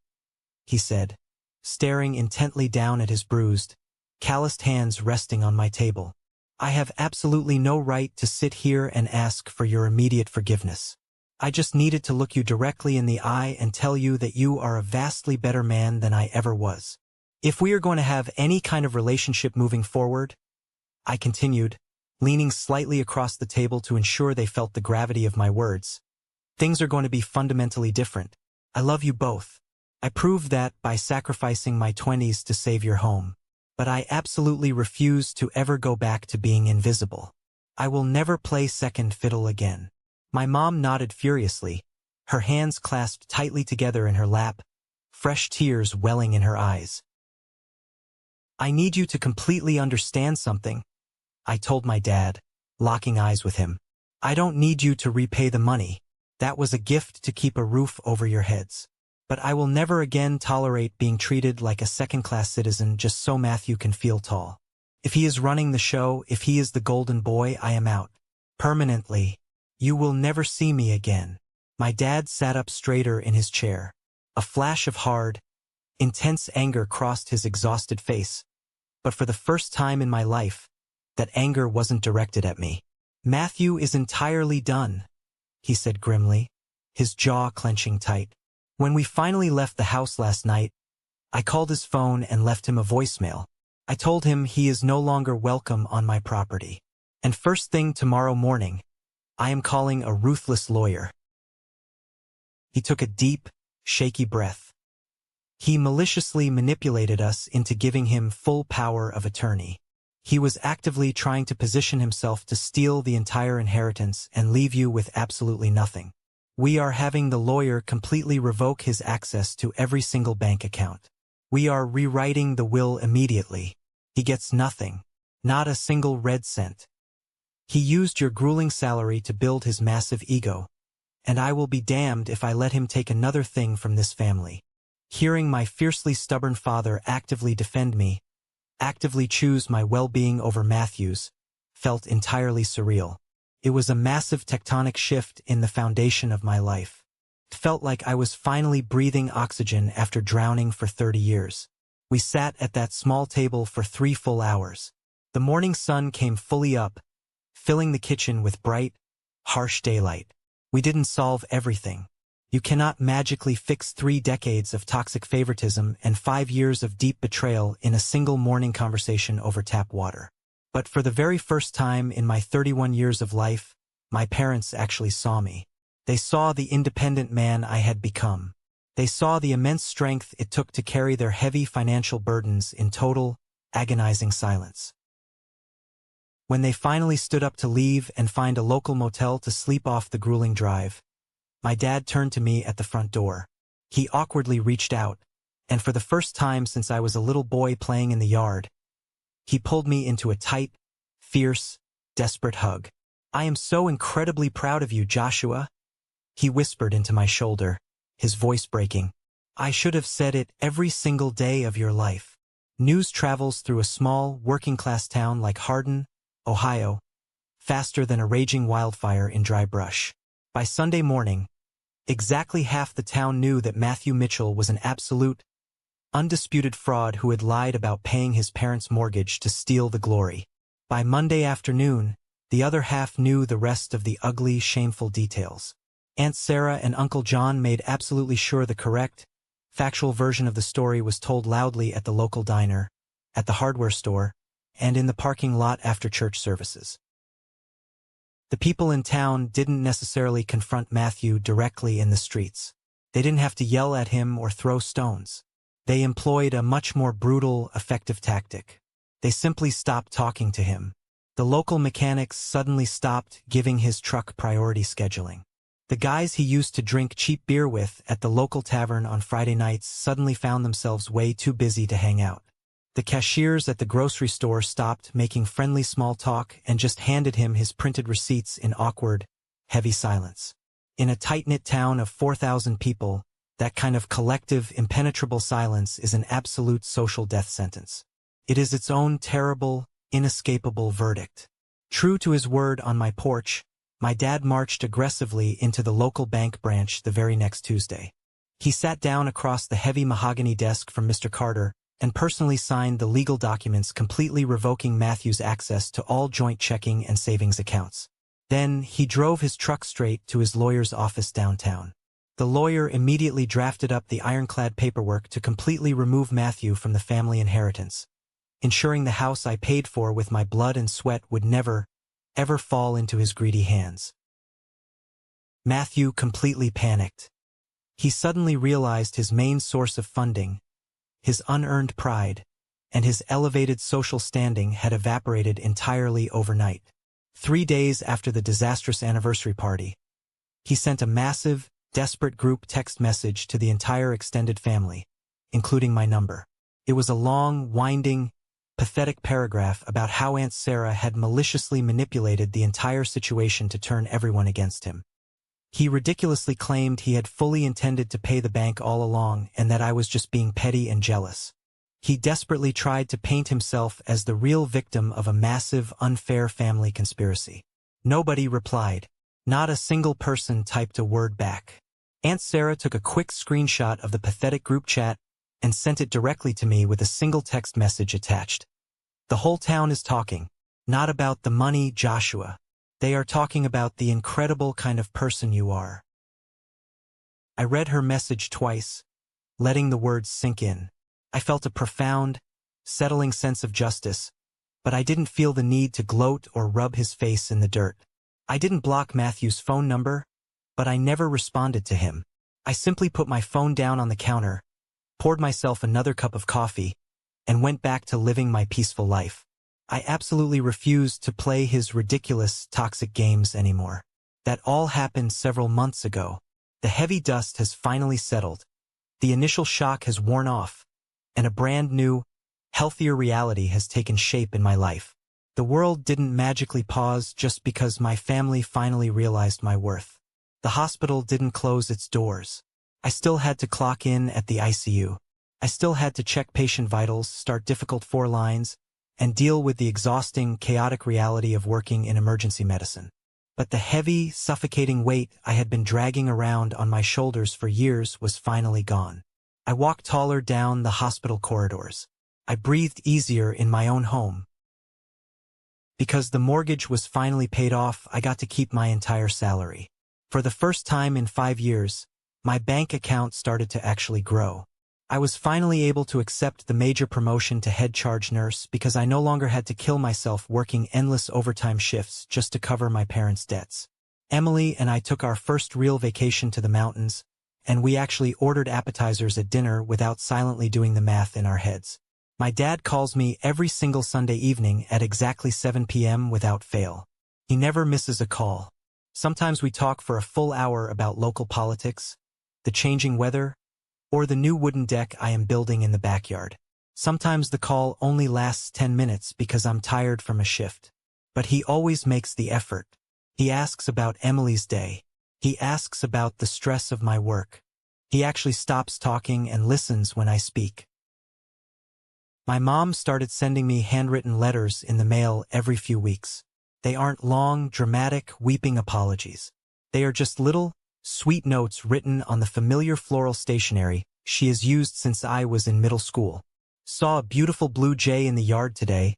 [SPEAKER 2] he said, staring intently down at his bruised, calloused hands resting on my table. "I have absolutely no right to sit here and ask for your immediate forgiveness. I just needed to look you directly in the eye and tell you that you are a vastly better man than I ever was. If we are going to have any kind of relationship moving forward," I continued, leaning slightly across the table to ensure they felt the gravity of my words, "things are going to be fundamentally different. I love you both. I proved that by sacrificing my 20s to save your home. But I absolutely refuse to ever go back to being invisible. I will never play second fiddle again." My mom nodded furiously, her hands clasped tightly together in her lap, fresh tears welling in her eyes. "I need you to completely understand something," I told my dad, locking eyes with him. "I don't need you to repay the money. That was a gift to keep a roof over your heads. But I will never again tolerate being treated like a second-class citizen just so Matthew can feel tall. If he is running the show, if he is the golden boy, I am out. Permanently. You will never see me again." My dad sat up straighter in his chair. A flash of hard, intense anger crossed his exhausted face. But for the first time in my life, that anger wasn't directed at me. "Matthew is entirely done," he said grimly, his jaw clenching tight. "When we finally left the house last night, I called his phone and left him a voicemail. I told him he is no longer welcome on my property. And first thing tomorrow morning, I am calling a ruthless lawyer." He took a deep, shaky breath. He maliciously manipulated us into giving him full power of attorney. He was actively trying to position himself to steal the entire inheritance and leave you with absolutely nothing. We are having the lawyer completely revoke his access to every single bank account. We are rewriting the will immediately. He gets nothing, not a single red cent. He used your grueling salary to build his massive ego, and I will be damned if I let him take another thing from this family. Hearing my fiercely stubborn father actively defend me, actively choose my well-being over Matthew's, felt entirely surreal. It was a massive tectonic shift in the foundation of my life. It felt like I was finally breathing oxygen after drowning for 30 years. We sat at that small table for 3 full hours. The morning sun came fully up, filling the kitchen with bright, harsh daylight. We didn't solve everything. You cannot magically fix 3 decades of toxic favoritism and 5 years of deep betrayal in a single morning conversation over tap water. But for the very first time in my 31 years of life, my parents actually saw me. They saw the independent man I had become. They saw the immense strength it took to carry their heavy financial burdens in total, agonizing silence. When they finally stood up to leave and find a local motel to sleep off the grueling drive, my dad turned to me at the front door. He awkwardly reached out, and for the first time since I was a little boy playing in the yard, he pulled me into a tight, fierce, desperate hug. "I am so incredibly proud of you, Joshua," he whispered into my shoulder, his voice breaking. I should have said it every single day of your life. News travels through a small, working-class town like Hardin, Ohio, faster than a raging wildfire in dry brush. By Sunday morning, exactly half the town knew that Matthew Mitchell was an absolute, undisputed fraud who had lied about paying his parents' mortgage to steal the glory. By Monday afternoon, the other half knew the rest of the ugly, shameful details. Aunt Sarah and Uncle John made absolutely sure the correct, factual version of the story was told loudly at the local diner, at the hardware store, and in the parking lot after church services. The people in town didn't necessarily confront Matthew directly in the streets. They didn't have to yell at him or throw stones. They employed a much more brutal, effective tactic. They simply stopped talking to him. The local mechanics suddenly stopped giving his truck priority scheduling. The guys he used to drink cheap beer with at the local tavern on Friday nights suddenly found themselves way too busy to hang out. The cashiers at the grocery store stopped making friendly small talk and just handed him his printed receipts in awkward, heavy silence. In a tight-knit town of 4,000 people, that kind of collective, impenetrable silence is an absolute social death sentence. It is its own terrible, inescapable verdict. True to his word on my porch, my dad marched aggressively into the local bank branch the very next Tuesday. He sat down across the heavy mahogany desk from Mr. Carter and personally signed the legal documents completely revoking Matthew's access to all joint checking and savings accounts. Then, he drove his truck straight to his lawyer's office downtown. The lawyer immediately drafted up the ironclad paperwork to completely remove Matthew from the family inheritance, ensuring the house I paid for with my blood and sweat would never, ever fall into his greedy hands. Matthew completely panicked. He suddenly realized his main source of funding, his unearned pride, and his elevated social standing had evaporated entirely overnight. 3 days after the disastrous anniversary party, he sent a massive, desperate group text message to the entire extended family, including my number. It was a long, winding, pathetic paragraph about how Aunt Sarah had maliciously manipulated the entire situation to turn everyone against him. He ridiculously claimed he had fully intended to pay the bank all along and that I was just being petty and jealous. He desperately tried to paint himself as the real victim of a massive, unfair family conspiracy. Nobody replied. Not a single person typed a word back. Aunt Sarah took a quick screenshot of the pathetic group chat and sent it directly to me with a single text message attached. The whole town is talking, not about the money, Joshua. They are talking about the incredible kind of person you are. I read her message twice, letting the words sink in. I felt a profound, settling sense of justice, but I didn't feel the need to gloat or rub his face in the dirt. I didn't block Matthew's phone number, but I never responded to him. I simply put my phone down on the counter, poured myself another cup of coffee, and went back to living my peaceful life. I absolutely refused to play his ridiculous, toxic games anymore. That all happened several months ago. The heavy dust has finally settled. The initial shock has worn off, and a brand new, healthier reality has taken shape in my life. The world didn't magically pause just because my family finally realized my worth. The hospital didn't close its doors. I still had to clock in at the ICU. I still had to check patient vitals, start difficult 4 lines, and deal with the exhausting, chaotic reality of working in emergency medicine. But the heavy, suffocating weight I had been dragging around on my shoulders for years was finally gone. I walked taller down the hospital corridors. I breathed easier in my own home. Because the mortgage was finally paid off, I got to keep my entire salary. For the first time in 5 years, my bank account started to actually grow. I was finally able to accept the major promotion to head charge nurse because I no longer had to kill myself working endless overtime shifts just to cover my parents' debts. Emily and I took our first real vacation to the mountains, and we actually ordered appetizers at dinner without silently doing the math in our heads. My dad calls me every single Sunday evening at exactly 7 p.m. without fail. He never misses a call. Sometimes we talk for a full hour about local politics, the changing weather, or the new wooden deck I am building in the backyard. Sometimes the call only lasts 10 minutes because I'm tired from a shift. But he always makes the effort. He asks about Emily's day. He asks about the stress of my work. He actually stops talking and listens when I speak. My mom started sending me handwritten letters in the mail every few weeks. They aren't long, dramatic, weeping apologies. They are just little, sweet notes written on the familiar floral stationery she has used since I was in middle school. Saw a beautiful blue jay in the yard today,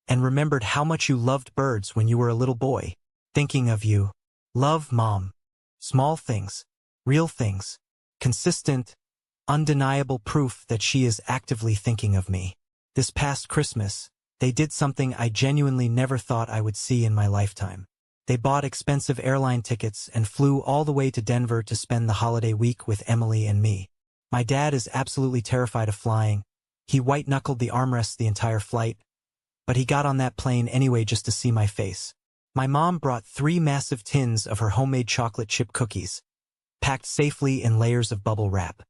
[SPEAKER 2] and remembered how much you loved birds when you were a little boy. Thinking of you. Love, Mom. Small things, real things, consistent, undeniable proof that she is actively thinking of me. This past Christmas, they did something I genuinely never thought I would see in my lifetime. They bought expensive airline tickets and flew all the way to Denver to spend the holiday week with Emily and me. My dad is absolutely terrified of flying. He white-knuckled the armrests the entire flight, but he got on that plane anyway just to see my face. My mom brought 3 massive tins of her homemade chocolate chip cookies, packed safely in layers of bubble wrap.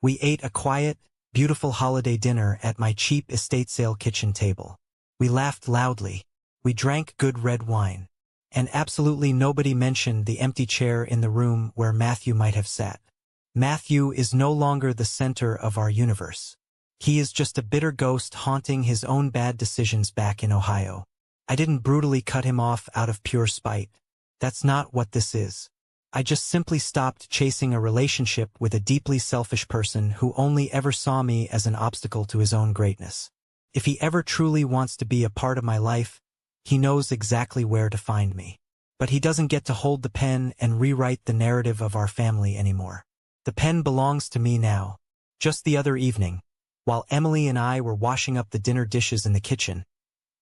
[SPEAKER 2] We ate a quiet, beautiful holiday dinner at my cheap estate sale kitchen table. We laughed loudly. We drank good red wine. And absolutely nobody mentioned the empty chair in the room where Matthew might have sat. Matthew is no longer the center of our universe. He is just a bitter ghost haunting his own bad decisions back in Ohio. I didn't brutally cut him off out of pure spite. That's not what this is. I just simply stopped chasing a relationship with a deeply selfish person who only ever saw me as an obstacle to his own greatness. If he ever truly wants to be a part of my life, he knows exactly where to find me. But he doesn't get to hold the pen and rewrite the narrative of our family anymore. The pen belongs to me now. Just the other evening, while Emily and I were washing up the dinner dishes in the kitchen,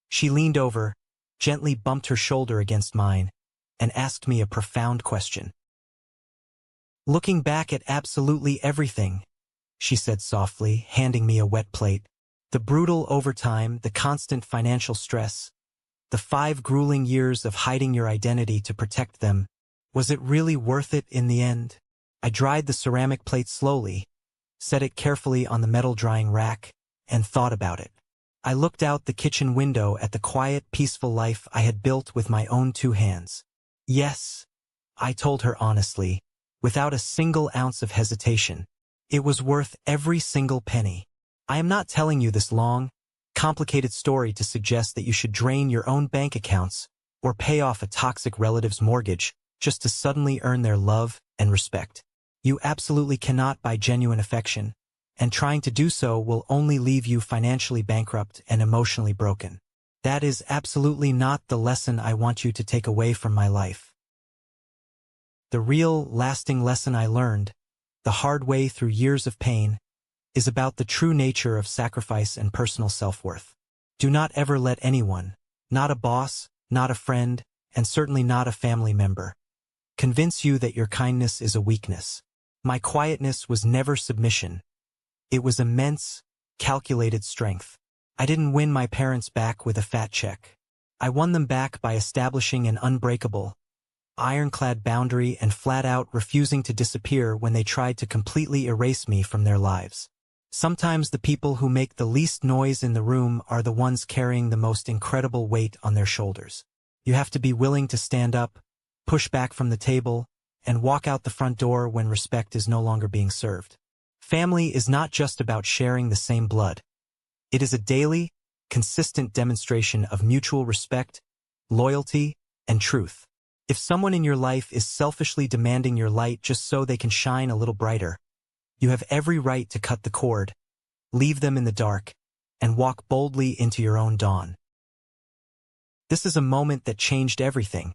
[SPEAKER 2] she leaned over, gently bumped her shoulder against mine, and asked me a profound question. "Looking back at absolutely everything," she said softly, handing me a wet plate, "the brutal overtime, the constant financial stress, the 5 grueling years of hiding your identity to protect them, was it really worth it in the end?" I dried the ceramic plate slowly, set it carefully on the metal drying rack, and thought about it. I looked out the kitchen window at the quiet, peaceful life I had built with my own 2 hands. Yes, I told her honestly, without a single ounce of hesitation. It was worth every single penny. I am not telling you this long, complicated story to suggest that you should drain your own bank accounts or pay off a toxic relative's mortgage just to suddenly earn their love and respect. You absolutely cannot buy genuine affection, and trying to do so will only leave you financially bankrupt and emotionally broken. That is absolutely not the lesson I want you to take away from my life. The real, lasting lesson I learned, the hard way through years of pain, is about the true nature of sacrifice and personal self-worth. Do not ever let anyone, not a boss, not a friend, and certainly not a family member, convince you that your kindness is a weakness. My quietness was never submission. It was immense, calculated strength. I didn't win my parents back with a fat check. I won them back by establishing an unbreakable, ironclad boundary and flat out refusing to disappear when they tried to completely erase me from their lives. Sometimes the people who make the least noise in the room are the ones carrying the most incredible weight on their shoulders. You have to be willing to stand up, push back from the table, and walk out the front door when respect is no longer being served. Family is not just about sharing the same blood. It is a daily, consistent demonstration of mutual respect, loyalty, and truth. If someone in your life is selfishly demanding your light just so they can shine a little brighter, you have every right to cut the cord, leave them in the dark, and walk boldly into your own dawn. This is a moment that changed everything,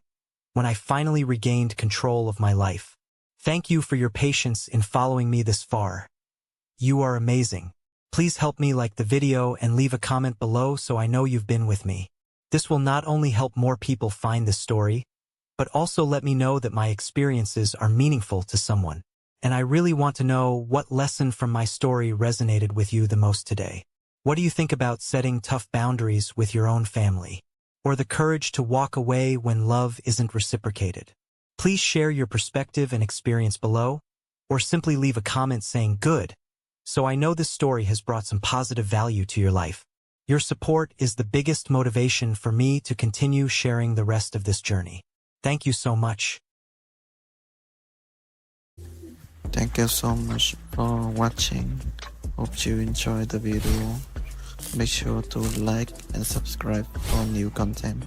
[SPEAKER 2] when I finally regained control of my life. Thank you for your patience in following me this far. You are amazing. Please help me like the video and leave a comment below so I know you've been with me. This will not only help more people find this story, but also let me know that my experiences are meaningful to someone. And I really want to know what lesson from my story resonated with you the most today. What do you think about setting tough boundaries with your own family? Or the courage to walk away when love isn't reciprocated? Please share your perspective and experience below, or simply leave a comment saying good, so I know this story has brought some positive value to your life. Your support is the biggest motivation for me to continue sharing the rest of this journey. Thank you so much.
[SPEAKER 1] Thank you so much for watching. Hope you enjoyed the video. Make sure to like and subscribe for new content.